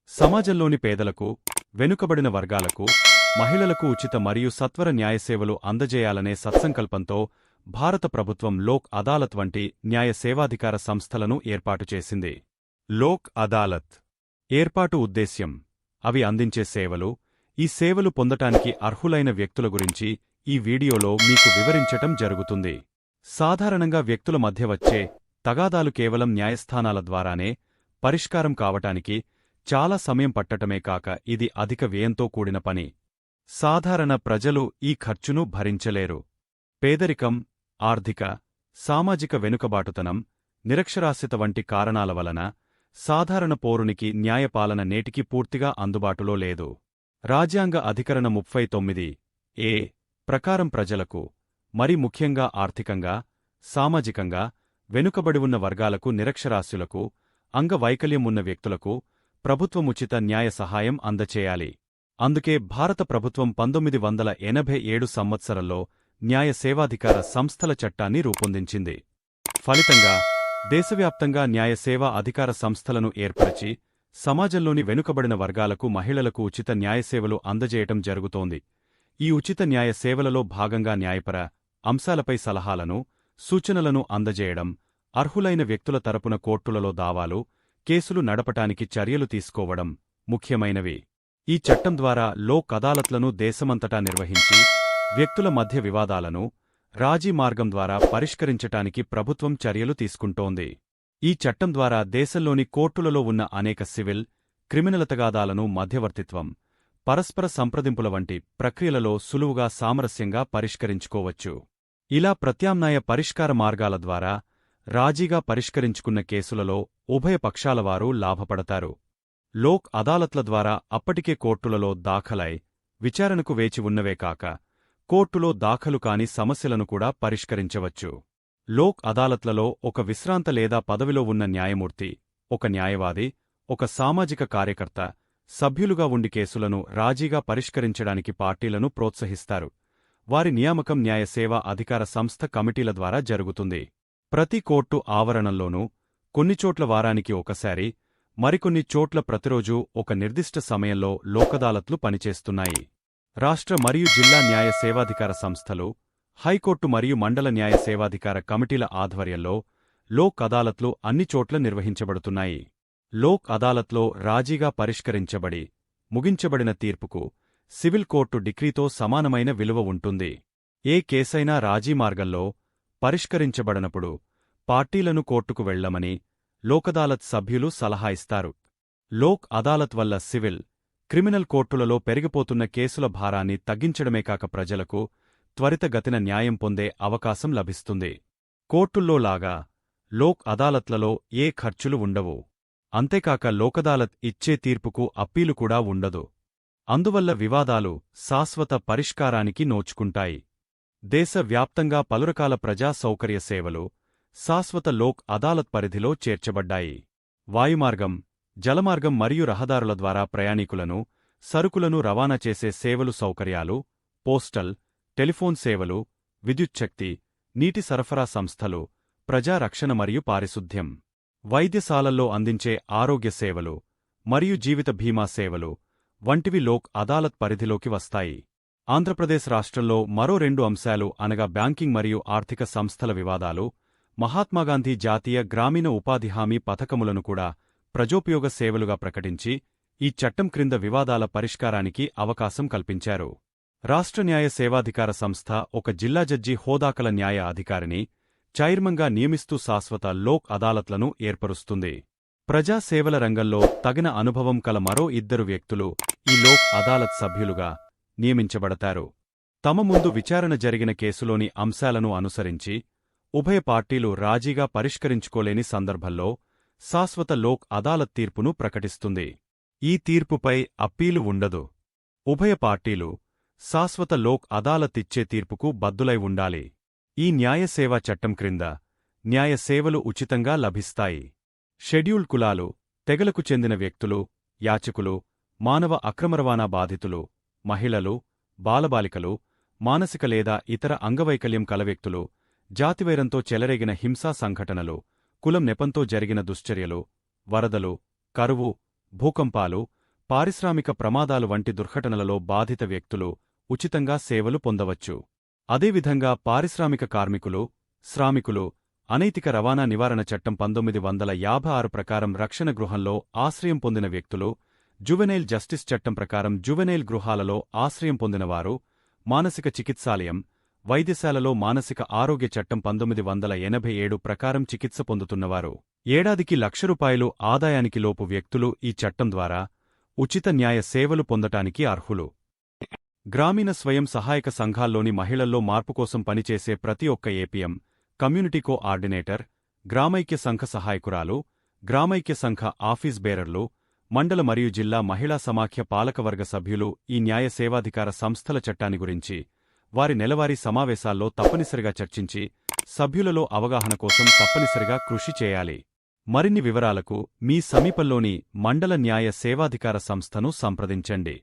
సమాజంలోని పేదలకు, వెనుకబడిన వర్గాలకు, మహిళలకు ఉచిత మరియు సత్వర న్యాయసేవలు అందజేయాలనే సత్సంకల్పంతో భారత ప్రభుత్వం లోక్ అదాలత్ వంటి న్యాయ సేవాధికార సంస్థలను ఏర్పాటు చేసింది. లోక్ అదాలత్ ఏర్పాటు ఉద్దేశ్యం: అవి అందించే సేవలు, ఈ సేవలు పొందటానికి అర్హులైన వ్యక్తుల గురించి ఈ వీడియోలో మీకు వివరించటం జరుగుతుంది. సాధారణంగా వ్యక్తుల మధ్య వచ్చే తగాదాలు కేవలం న్యాయస్థానాల ద్వారానే పరిష్కారం కావటానికి చాలా సమయం పట్టటమే కాక ఇది అధిక వ్యయంతో కూడిన పని. సాధారణ ప్రజలు ఈ ఖర్చును భరించలేరు. పేదరికం, ఆర్థిక, సామాజిక వెనుకబాటుతనం, నిరక్షరాస్యత వంటి కారణాల వలన సాధారణ పౌరునికి న్యాయపాలన నేటికి పూర్తిగా అందుబాటులో లేదు. రాజ్యాంగ అధికరణ 39(a) ప్రకారం ప్రజలకు, మరి ముఖ్యంగా ఆర్థికంగా, సామాజికంగా వెనుకబడి ఉన్న వర్గాలకు, నిరక్షరాస్యులకు, అంగవైకల్యం ఉన్న వ్యక్తులకు ప్రభుత్వముచిత న్యాయ సహాయం అందచేయాలి. అందుకే భారత ప్రభుత్వం 1987 సంవత్సరంలో న్యాయ సేవాధికార సంస్థల చట్టాన్ని రూపొందించింది. ఫలితంగా దేశవ్యాప్తంగా న్యాయ సేవా అధికార సంస్థలను ఏర్పరచి సమాజంలోని వెనుకబడిన వర్గాలకు, మహిళలకు ఉచిత న్యాయసేవలు అందజేయటం జరుగుతోంది. ఈ ఉచిత న్యాయ సేవలలో భాగంగా న్యాయపర అంశాలపై సలహాలను, సూచనలను అందజేయడం, అర్హులైన వ్యక్తుల తరపున కోర్టులలో దావాలు, కేసులు నడపటానికి చర్యలు తీసుకోవడం ముఖ్యమైనవి. ఈ చట్టం ద్వారా లోక్ అదాలత్లను దేశమంతటా నిర్వహించి వ్యక్తుల మధ్య వివాదాలను రాజీ మార్గం ద్వారా పరిష్కరించటానికి ప్రభుత్వం చర్యలు తీసుకుంటోంది. ఈ చట్టం ద్వారా దేశంలోని కోర్టులలో ఉన్న అనేక సివిల్, క్రిమినల్ తగాదాలను మధ్యవర్తిత్వం, పరస్పర సంప్రదింపుల వంటి ప్రక్రియలలో సులువుగా, సామరస్యంగా పరిష్కరించుకోవచ్చు. ఇలా ప్రత్యామ్నాయ పరిష్కార మార్గాల ద్వారా రాజీగా పరిష్కరించుకున్న కేసులలో ఉభయ పక్షాల వారు లాభపడతారు. లోక్ అదాలత్ల ద్వారా అప్పటికే కోర్టులలో దాఖలై విచారణకు వేచి ఉన్నవే కాక కోర్టులో దాఖలు కాని సమస్యలను కూడా పరిష్కరించవచ్చు. లోక్ అదాలత్లలో ఒక విశ్రాంత లేదా పదవిలో ఉన్న న్యాయమూర్తి, ఒక న్యాయవాది, ఒక సామాజిక కార్యకర్త సభ్యులుగా ఉండి కేసులను రాజీగా పరిష్కరించడానికి పార్టీలను ప్రోత్సహిస్తారు. వారి నియామకం న్యాయ సేవా అధికార సంస్థ కమిటీల ద్వారా జరుగుతుంది. ప్రతి కోర్టు ఆవరణంలోనూ కొన్నిచోట్ల వారానికి ఒకసారి, మరికొన్ని చోట్ల ప్రతిరోజూ ఒక నిర్దిష్ట సమయంలో లోకదాలత్లు పనిచేస్తున్నాయి. రాష్ట్ర మరియు జిల్లా న్యాయ సేవాధికార సంస్థలు, హైకోర్టు మరియు మండల న్యాయ సేవాధికార కమిటీల ఆధ్వర్యంలో లోక్ అదాలత్లు అన్ని చోట్ల నిర్వహించబడుతున్నాయి. లోక్ అదాలత్లో రాజీగా పరిష్కరించబడి ముగించబడిన తీర్పుకు సివిల్ కోర్టు డిక్రీతో సమానమైన విలువ ఉంటుంది. ఏ కేసైనా రాజీ మార్గంలో పరిష్కరించబడనప్పుడు పార్టీలను కోర్టుకు వెళ్లమని లోకదాలత్ సభ్యులు సలహా ఇస్తారు. లోక్ అదాలత్ వల్ల సివిల్, క్రిమినల్ కోర్టులలో పెరిగిపోతున్న కేసుల భారాన్ని తగ్గించడమే కాక ప్రజలకు త్వరితగతిన న్యాయం పొందే అవకాశం లభిస్తుంది. కోర్టుల్లోలాగా లోక్ అదాలత్లలో ఏ ఖర్చులు ఉండవు. అంతేకాక లోకదాలత్ ఇచ్చే తీర్పుకు అప్పీలు కూడా ఉండదు. అందువల్ల వివాదాలు శాశ్వత పరిష్కారానికి నోచుకుంటాయి. దేశవ్యాప్తంగా పలురకాల ప్రజా సౌకర్య సేవలు శాశ్వత లోక్ అదాలత్ పరిధిలో చేర్చబడ్డాయి. వాయుమార్గం, జలమార్గం మరియు రహదారుల ద్వారా ప్రయాణికులను, సరుకులను రవాణా చేసే సేవలు, సౌకర్యాలు, పోస్టల్, టెలిఫోన్ సేవలు, విద్యుచ్ఛక్తి, నీటి సరఫరా సంస్థలు, ప్రజా రక్షణ మరియు పారిశుద్ధ్యం, వైద్యశాలల్లో అందించే ఆరోగ్య సేవలు మరియు జీవిత బీమా సేవలు వంటివి లోక్ అదాలత్ పరిధిలోకి వస్తాయి. ఆంధ్రప్రదేశ్ రాష్ట్రంలో మరో 2 అంశాలు అనగా బ్యాంకింగ్ మరియు ఆర్థిక సంస్థల వివాదాలు, మహాత్మాగాంధీ జాతీయ గ్రామీణ ఉపాధి హామీ పథకములను కూడా ప్రజోపయోగ సేవలుగా ప్రకటించి ఈ చట్టం క్రింద వివాదాల పరిష్కారానికి అవకాశం కల్పించారు. రాష్ట్ర న్యాయ సేవాధికార సంస్థ ఒక జిల్లా జడ్జి హోదాకల న్యాయ అధికారిని చైర్మన్గా నియమిస్తూ శాశ్వత లోక్ అదాలత్లను ఏర్పరుస్తుంది. ప్రజా సేవల రంగంలో తగిన అనుభవం కల మరో 2 వ్యక్తులు ఈ లోక్ అదాలత్ సభ్యులుగా నియమించబడతారు. తమ ముందు విచారణ జరిగిన కేసులోని అంశాలను అనుసరించి ఉభయ పార్టీలు రాజీగా పరిష్కరించుకోలేని సందర్భంలో శాశ్వత లోక్ అదాలత్ తీర్పును ప్రకటిస్తుంది. ఈ తీర్పుపై అప్పీలు ఉండదు. ఉభయ పార్టీలు శాశ్వత లోక్ అదాలత్ ఇచ్చే తీర్పుకు బద్దులై ఉండాలి. ఈ న్యాయ సేవా చట్టం క్రింద న్యాయ సేవలు ఉచితంగా లభిస్తాయి. షెడ్యూల్డ్ కులాలు, తెగలకు చెందిన వ్యక్తులు, యాచకులు, మానవ అక్రమ రవాణా బాధితులు, మహిళలు, బాలబాలికలు, మానసిక లేదా ఇతర అంగవైకల్యం కల వ్యక్తులు, జాతివైరంతో చెలరేగిన హింసా సంఘటనలు, కులం నెపంతో జరిగిన దుశ్చర్యలు, వరదలు, కరువు, భూకంపాలు, పారిశ్రామిక ప్రమాదాలు వంటి దుర్ఘటనలలో బాధిత వ్యక్తులు ఉచితంగా సేవలు పొందవచ్చు. అదేవిధంగా పారిశ్రామిక కార్మికులు, శ్రామికులు, అనైతిక రవాణా నివారణ చట్టం 1956 ప్రకారం రక్షణ గృహంలో ఆశ్రయం పొందిన వ్యక్తులు, జువెనైల్ జస్టిస్ చట్టం ప్రకారం జువెనైల్ గృహాలలో ఆశ్రయం పొందినవారు, మానసిక చికిత్సాలయం, వైద్యశాలలో మానసిక ఆరోగ్య చట్టం 1987 ప్రకారం చికిత్స పొందుతున్నవారు, ఏడాదికి ₹1,00,000 ఆదాయానికి లోపు వ్యక్తులు ఈ చట్టం ద్వారా ఉచిత న్యాయ సేవలు పొందటానికి అర్హులు. గ్రామీణ స్వయం సహాయక సంఘాల్లోని మహిళల్లో మార్పు కోసం పనిచేసే ప్రతి ఒక్క ఏపీఎం, కమ్యూనిటీ కోఆర్డినేటర్, గ్రామైక్య సంఘ సహాయకురాలు, గ్రామైక్య సంఘ ఆఫీస్ బేరర్లు, మండల మరియు జిల్లా మహిళా సమాఖ్య పాలకవర్గ సభ్యులు ఈ న్యాయ సేవాధికార సంస్థల చట్టాన్ని గురించి వారి నెలవారీ సమావేశాల్లో తప్పనిసరిగా చర్చించి సభ్యులలో అవగాహన కోసం తప్పనిసరిగా కృషి చేయాలి. మరిన్ని వివరాలకు మీ సమీపంలోని మండల న్యాయ సేవాధికార సంస్థను సంప్రదించండి.